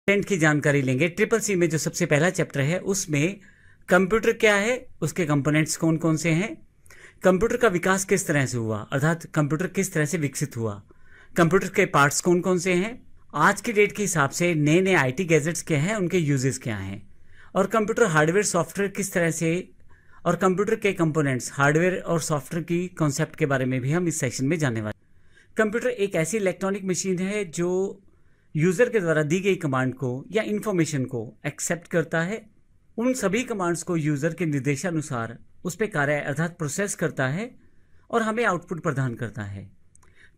Content की जानकारी लेंगे। ट्रिपल सी में जो सबसे पहला चैप्टर है उसमें कंप्यूटर क्या है, उसके कंपोनेंट्स कौन कौन से हैं, कंप्यूटर का विकास किस तरह से हुआ, अर्थात कंप्यूटर किस तरह से विकसित हुआ, कंप्यूटर के पार्ट्स कौन कौन से हैं, आज की डेट के हिसाब से नए नए आईटी गैजेट्स क्या हैं, उनके यूजेस क्या हैं, और कंप्यूटर हार्डवेयर सॉफ्टवेयर किस तरह से, और कंप्यूटर के कंपोनेंट्स हार्डवेयर और सॉफ्टवेयर की कॉन्सेप्ट के बारे में भी हम इस सेक्शन में जानने वाले हैं। कंप्यूटर एक ऐसी इलेक्ट्रॉनिक मशीन है जो यूजर के द्वारा दी गई कमांड को या इंफॉर्मेशन को एक्सेप्ट करता है, उन सभी कमांड्स को यूजर के निर्देशानुसार उस पर कार्य अर्थात प्रोसेस करता है और हमें आउटपुट प्रदान करता है।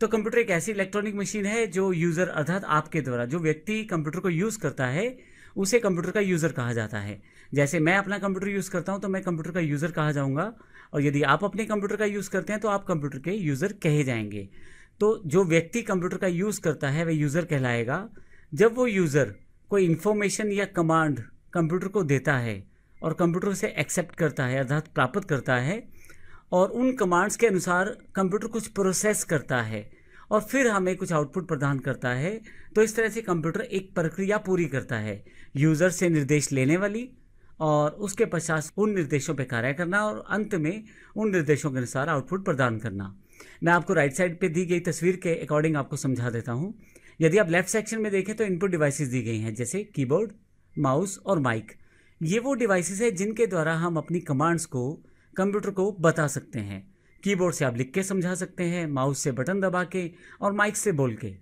तो कंप्यूटर एक ऐसी इलेक्ट्रॉनिक मशीन है जो यूजर अर्थात आपके द्वारा जो व्यक्ति कंप्यूटर को यूज करता है उसे कंप्यूटर का यूजर कहा जाता है। जैसे मैं अपना कंप्यूटर यूज करता हूं तो मैं कंप्यूटर का यूजर कहा जाऊंगा, और यदि आप अपने कंप्यूटर का यूज करते हैं तो आप कंप्यूटर के यूजर कहे जाएंगे। तो जो व्यक्ति कंप्यूटर का यूज करता है वह यूजर कहलाएगा। जब वो यूजर कोई इंफॉर्मेशन या कमांड कंप्यूटर को देता है और कंप्यूटर से एक्सेप्ट करता है अर्थात प्राप्त करता है, और उन कमांड्स के अनुसार कंप्यूटर कुछ प्रोसेस करता है और फिर हमें कुछ आउटपुट प्रदान करता है, तो इस तरह से कंप्यूटर एक प्रक्रिया पूरी करता है, यूजर से निर्देश लेने वाली और उसके पश्चात उन निर्देशों पर कार्य करना और अंत में उन निर्देशों के अनुसार आउटपुट प्रदान करना। मैं आपको राइट साइड पे दी गई तस्वीर के अकॉर्डिंग आपको समझा देता हूं। यदि आप लेफ्ट सेक्शन में देखें तो इनपुट डिवाइसेस दी गई हैं, जैसे कीबोर्ड, माउस और माइक। ये वो डिवाइसेस है जिनके द्वारा हम अपनी कमांड्स को कंप्यूटर को बता सकते हैं। कीबोर्ड से आप लिख के समझा सकते हैं, माउस से बटन दबा के और माइक से बोल के।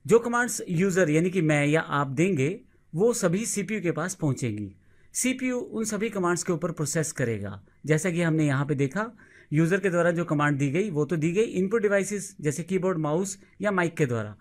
जो कमांड्स यूजर यानी कि मैं या आप देंगे वो सभी सीपीयू के पास पहुंचेंगी। सीपीयू उन सभी कमांड्स के ऊपर प्रोसेस करेगा। जैसा कि हमने यहाँ पे देखा, यूजर के द्वारा जो कमांड दी गई वो तो दी गई इनपुट डिवाइसेस जैसे कीबोर्ड, माउस या माइक के द्वारा।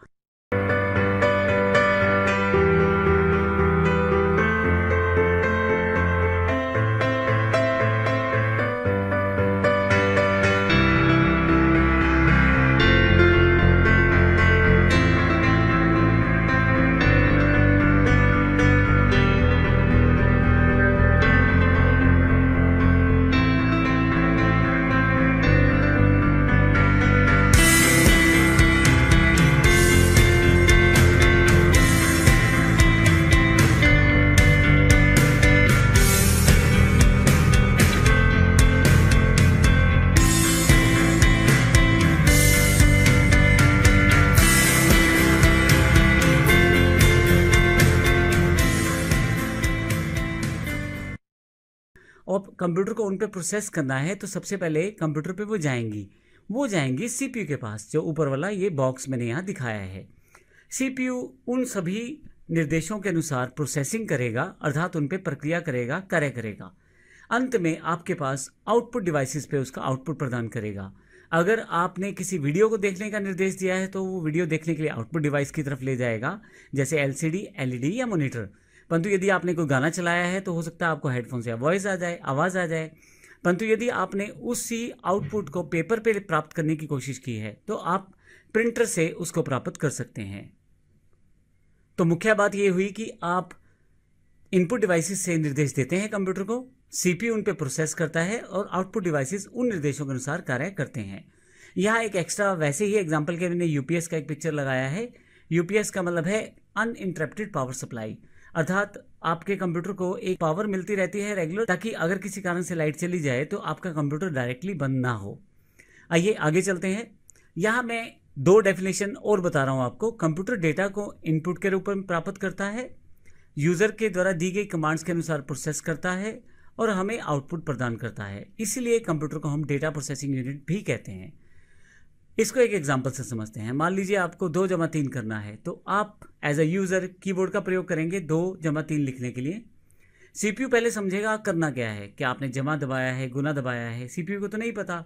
और कंप्यूटर को उन पे प्रोसेस करना है तो सबसे पहले कंप्यूटर पे वो जाएंगी सीपीयू के पास, जो ऊपर वाला ये बॉक्स मैंने यहाँ दिखाया है। सीपीयू उन सभी निर्देशों के अनुसार प्रोसेसिंग करेगा अर्थात उन पे प्रक्रिया करेगा, कार्य करेगा। अंत में आपके पास आउटपुट डिवाइसेस पे उसका आउटपुट प्रदान करेगा। अगर आपने किसी वीडियो को देखने का निर्देश दिया है तो वो वीडियो देखने के लिए आउटपुट डिवाइस की तरफ ले जाएगा, जैसे एलसीडी, एलईडी या मॉनिटर। परंतु यदि आपने कोई गाना चलाया है तो हो सकता है आपको हेडफोन से आवाज़ आ जाए। परंतु यदि आपने उसी आउटपुट को पेपर पे प्राप्त करने की कोशिश की है तो आप प्रिंटर से उसको प्राप्त कर सकते हैं। तो मुख्य बात यह हुई कि आप इनपुट डिवाइसेस से निर्देश देते हैं कंप्यूटर को, सीपीयू उन पे प्रोसेस करता है और आउटपुट डिवाइसेस उन निर्देशों के अनुसार कार्य करते हैं। यहाँ एक एक्स्ट्रा वैसे ही एग्जाम्पल के मैंने यूपीएस का एक पिक्चर लगाया है। यूपीएस का मतलब है अनइंटरप्टेड पावर सप्लाई, अर्थात आपके कंप्यूटर को एक पावर मिलती रहती है रेगुलर, ताकि अगर किसी कारण से लाइट चली जाए तो आपका कंप्यूटर डायरेक्टली बंद ना हो। आइए आगे चलते हैं। यहाँ मैं दो डेफिनेशन और बता रहा हूँ आपको। कंप्यूटर डेटा को इनपुट के रूप में प्राप्त करता है, यूजर के द्वारा दी गई कमांड्स के अनुसार प्रोसेस करता है और हमें आउटपुट प्रदान करता है। इसीलिए कंप्यूटर को हम डेटा प्रोसेसिंग यूनिट भी कहते हैं। इसको एक एग्जांपल से समझते हैं। मान लीजिए आपको 2 + 3 करना है, तो आप एज अ यूजर कीबोर्ड का प्रयोग करेंगे 2 + 3 लिखने के लिए। सीपीयू पहले समझेगा करना क्या है, क्या आपने जमा दबाया है, गुना दबाया है। सीपीयू को तो नहीं पता,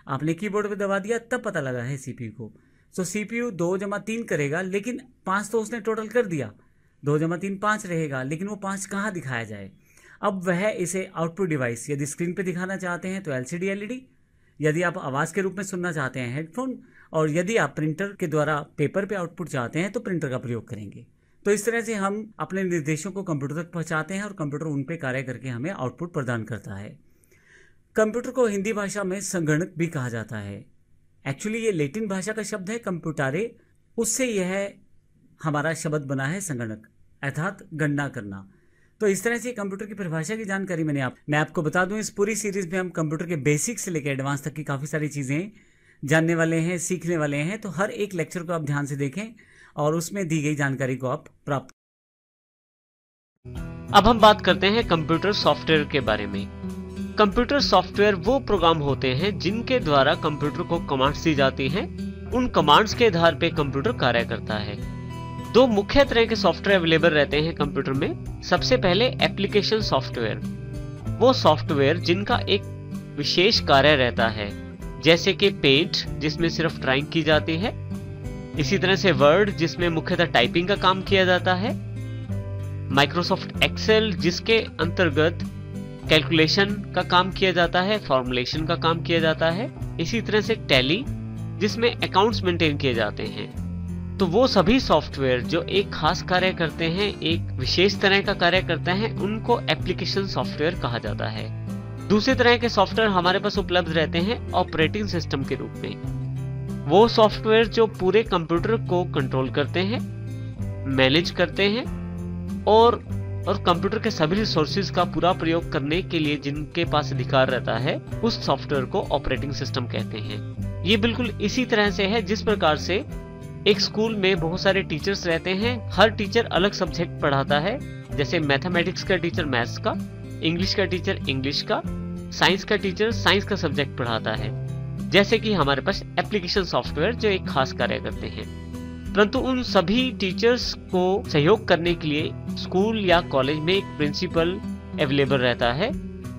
आपने कीबोर्ड पे दबा दिया तब पता लगा है सीपीयू को। तो सीपीयू 2 + 3 करेगा, लेकिन 5 तो उसने टोटल कर दिया। 2 + 3 5 रहेगा, लेकिन वो 5 कहाँ दिखाया जाए। अब वह इसे आउटपुट डिवाइस यदि स्क्रीन पे दिखाना चाहते हैं तो एलसीडी, एलईडी, यदि आप आवाज़ के रूप में सुनना चाहते हैं हेडफोन, और यदि आप प्रिंटर के द्वारा पेपर पे आउटपुट चाहते हैं तो प्रिंटर का प्रयोग करेंगे। तो इस तरह से हम अपने निर्देशों को कंप्यूटर तक पहुंचाते हैं और कंप्यूटर उन पे कार्य करके हमें आउटपुट प्रदान करता है। कंप्यूटर को हिंदी भाषा में संगणक भी कहा जाता है। एक्चुअली ये लैटिन भाषा का शब्द है कंप्यूटारे, उससे यह हमारा शब्द बना है संगणक। अर्थात गणना करना। तो इस तरह से कंप्यूटर की परिभाषा की जानकारी मैं आपको बता दूं, इस पूरी सीरीज में हम कंप्यूटर के बेसिक से लेकर एडवांस तक की काफ़ी सारी चीज़ें जानने वाले हैं, सीखने वाले हैं। तो हर एक लेक्चर को आप ध्यान से देखें और उसमें दी गई जानकारी को आप प्राप्त। अब हम बात करते हैं कंप्यूटर सॉफ्टवेयर के बारे में। कंप्यूटर सॉफ्टवेयर वो प्रोग्राम होते हैं जिनके द्वारा कंप्यूटर को कमांड्स दी जाती हैं। उन कमांड्स के आधार पे कंप्यूटर कार्य करता है। दो मुख्य तरह के सॉफ्टवेयर अवेलेबल रहते हैं कंप्यूटर में। सबसे पहले एप्लीकेशन सॉफ्टवेयर, वो सॉफ्टवेयर जिनका एक विशेष कार्य रहता है, जैसे कि पेंट जिसमें सिर्फ ड्राइंग की जाती है, इसी तरह से वर्ड जिसमें मुख्यतः टाइपिंग का काम किया जाता है, माइक्रोसॉफ्ट एक्सेल जिसके अंतर्गत कैलकुलेशन का काम किया जाता है, फॉर्मुलेशन का काम किया जाता है, इसी तरह से टैली जिसमें अकाउंट्स मेंटेन किए जाते हैं। तो वो सभी सॉफ्टवेयर जो एक खास कार्य करते हैं, एक विशेष तरह का कार्य करते हैं, उनको एप्लीकेशन सॉफ्टवेयर कहा जाता है। दूसरे तरह के सॉफ्टवेयर हमारे पास उपलब्ध रहते हैं ऑपरेटिंग सिस्टम के रूप में। वो सॉफ्टवेयर जो पूरे कंप्यूटर को कंट्रोल करते हैं, मैनेज करते हैं और कंप्यूटर के सभी रिसोर्सेज का पूरा प्रयोग करने के लिए जिनके पास अधिकार रहता है, उस सॉफ्टवेयर को ऑपरेटिंग सिस्टम कहते हैं। ये बिल्कुल इसी तरह से है जिस प्रकार से एक स्कूल में बहुत सारे टीचर्स रहते हैं, हर टीचर अलग सब्जेक्ट पढ़ाता है। जैसे मैथमेटिक्स का टीचर मैथ्स का, इंग्लिश का टीचर इंग्लिश का, साइंस का टीचर साइंस का सब्जेक्ट पढ़ाता है। जैसे कि हमारे पास एप्लीकेशन सॉफ्टवेयर जो एक खास कार्य करते हैं। परंतु उन सभी टीचर्स को सहयोग करने के लिए स्कूल या कॉलेज में एक प्रिंसिपल अवेलेबल रहता है,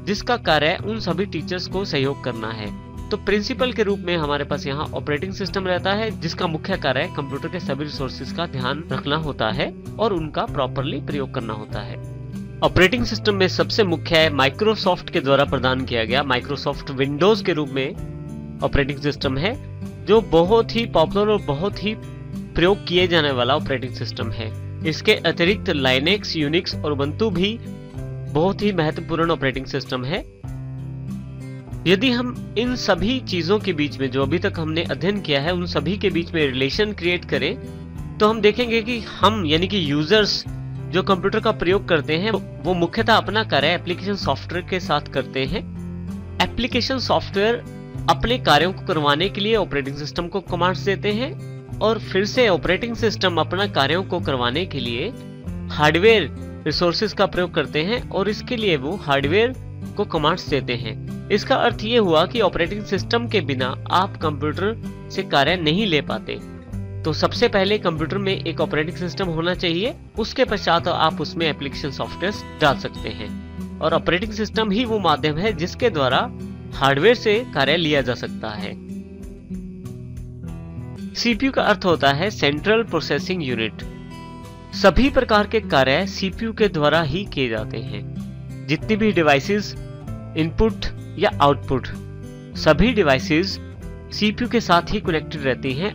जिसका कार्य उन सभी टीचर्स को सहयोग करना है। तो प्रिंसिपल के रूप में हमारे पास यहाँ ऑपरेटिंग सिस्टम रहता है, जिसका मुख्य कार्य कंप्यूटर के सभी रिसोर्सेज का ध्यान रखना होता है और उनका प्रॉपरली प्रयोग करना होता है। ऑपरेटिंग सिस्टम में सबसे मुख्य है माइक्रोसॉफ्ट के द्वारा प्रदान किया गया माइक्रोसॉफ्ट विंडोज के रूप में ऑपरेटिंग सिस्टम है, जो बहुत ही पॉपुलर और बहुत ही प्रयोग किए जाने वाला ऑपरेटिंग सिस्टम है। इसके अतिरिक्त लाइनेक्स, यूनिक्स और उबंटू भी बहुत ही महत्वपूर्ण ऑपरेटिंग सिस्टम है। यदि हम इन सभी चीजों के बीच में जो अभी तक हमने अध्ययन किया है, उन सभी के बीच में रिलेशन क्रिएट करें, तो हम देखेंगे कि हम यानी कि यूजर्स जो कंप्यूटर का प्रयोग करते हैं, वो मुख्यतः अपना कार्य एप्लीकेशन सॉफ्टवेयर के साथ करते हैं। एप्लीकेशन सॉफ्टवेयर अपने कार्यों को करवाने के लिए ऑपरेटिंग सिस्टम को कमांड्स देते हैं और फिर से ऑपरेटिंग सिस्टम अपना कार्यों को करवाने के लिए हार्डवेयर रिसोर्सेज का प्रयोग करते हैं और इसके लिए वो हार्डवेयर को कमांड्स देते हैं। इसका अर्थ ये हुआ कि ऑपरेटिंग सिस्टम के बिना आप कंप्यूटर से कार्य नहीं ले पाते। तो सबसे पहले कंप्यूटर में एक ऑपरेटिंग सिस्टम होना चाहिए, उसके पश्चात आप उसमें एप्लीकेशन सॉफ्टवेयर डाल सकते हैं। और ऑपरेटिंग सिस्टम ही वो माध्यम है जिसके द्वारा हार्डवेयर से कार्य लिया जा सकता है। सीपीयू का अर्थ होता है सेंट्रल प्रोसेसिंग यूनिट। सभी प्रकार के कार्य सीपीयू के द्वारा ही किए जाते हैं। जितनी भी डिवाइसेस इनपुट या आउटपुट, सभी डिवाइसेस सीपीयू के साथ ही कनेक्टेड रहती हैं।